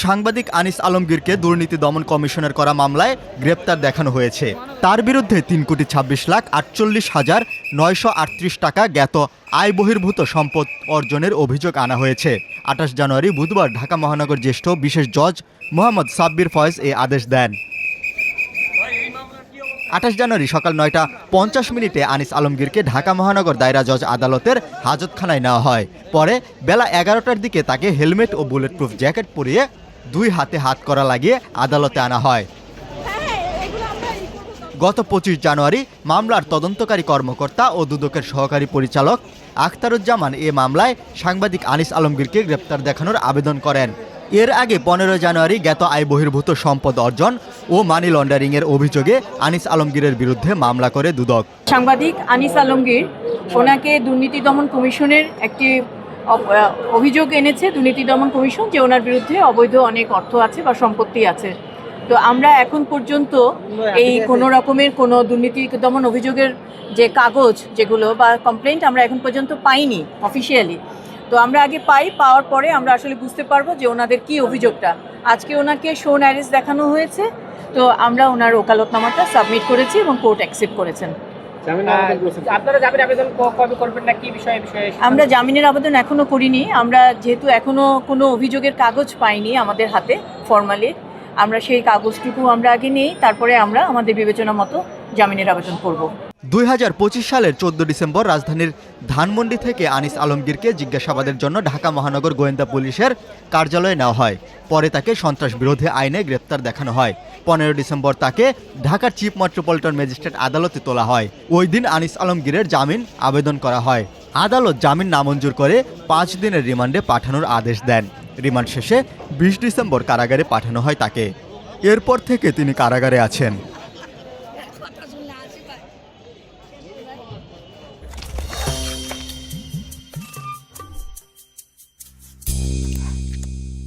সাংবাদিক আনিস আলমগীরকে দুর্নীতি দমন কমিশনের করা মামলায় গ্রেপ্তার দেখানো হয়েছে। তার বিরুদ্ধে ৩,২৬,৪৮,৯৩৮ টাকা জ্ঞাত আয় বহির্ভূত সম্পদ অর্জনের অভিযোগ আনা হয়েছে। ২৮ জানুয়ারি বুধবার ঢাকা মহানগর জ্যেষ্ঠ বিশেষ জজ মোহাম্মদ সাব্বির ফয়েজ এ আদেশ দেন। ২৮ জানুয়ারি সকাল ৯টা ৫০ আনিস আলমগীরকে ঢাকা মহানগর দায়রা জজ আদালতের হাজতখানায় নেওয়া হয়। পরে বেলা ১১টার দিকে তাকে হেলমেট ও বুলেট প্রুফ জ্যাকেট পরিয়ে ২ হাতে হাত করা লাগিয়ে আদালতে আনা হয়। গত ২৫ জানুয়ারি মামলার তদন্তকারী কর্মকর্তা ও দুদকের সহকারী পরিচালক আখতারুজ্জামান এ মামলায় সাংবাদিক আনিস আলমগীরকে গ্রেপ্তার দেখানোর আবেদন করেন। এর আগে ১৫ জানুয়ারি জ্ঞাত আয় বহির্ভূত সম্পদ অর্জন ও মানি লন্ডারিংয়ের অভিযোগে আনিস আলমগীরের বিরুদ্ধে মামলা করে দুদক। সাংবাদিক আনিস আলমগীর ওনাকে দুর্নীতি দমন কমিশনের একটি অভিযোগ এনেছে দুর্নীতি দমন কমিশন যে ওনার বিরুদ্ধে অবৈধ অনেক অর্থ আছে বা সম্পত্তি আছে। তো আমরা এখন পর্যন্ত এই কোনো রকমের কোনো দুর্নীতি দমন অভিযোগের যে কাগজ যেগুলো বা কমপ্লেন্ট আমরা এখন পর্যন্ত পাইনি অফিসিয়ালি। তো আমরা আগে পাওয়ার পরে আমরা আসলে বুঝতে পারবো যে ওনাদের কি অভিযোগটা। আজকে ওনাকে শোন অ্যারেস্ট দেখানো হয়েছে, তো আমরা ওনার ওকালতনামাটা সাবমিট করেছি এবং কোর্ট অ্যাকসেপ্ট করেছেন। আমরা জামিনের আবেদন এখনো করিনি। আমরা যেহেতু এখনো কোনো অভিযোগের কাগজ পাইনি আমাদের হাতে ফর্মালি, আমরা সেই কাগজটুকু আমরা আগে নিই, তারপরে আমরা আমাদের বিবেচনা মতো জামিনের আবেদন করব। ২০২৫ সালের ১৪ ডিসেম্বর রাজধানীর ধানমন্ডি থেকে আনিস আলমগীরকে জিজ্ঞাসাবাদের জন্য ঢাকা মহানগর গোয়েন্দা পুলিশের কার্যালয়ে নেওয়া হয়। পরে তাকে সন্ত্রাস বিরোধী আইনে গ্রেপ্তার দেখানো হয়। ১৫ ডিসেম্বর তাকে ঢাকার চিফ মেট্রোপলিটন ম্যাজিস্ট্রেট আদালতে তোলা হয়। ওই দিন আনিস আলমগীরের জামিন আবেদন করা হয়। আদালত জামিন নামঞ্জুর করে ৫ দিনের রিমান্ডে পাঠানোর আদেশ দেন। রিমান্ড শেষে ২০ ডিসেম্বর কারাগারে পাঠানো হয় তাকে। এরপর থেকে তিনি কারাগারে আছেন।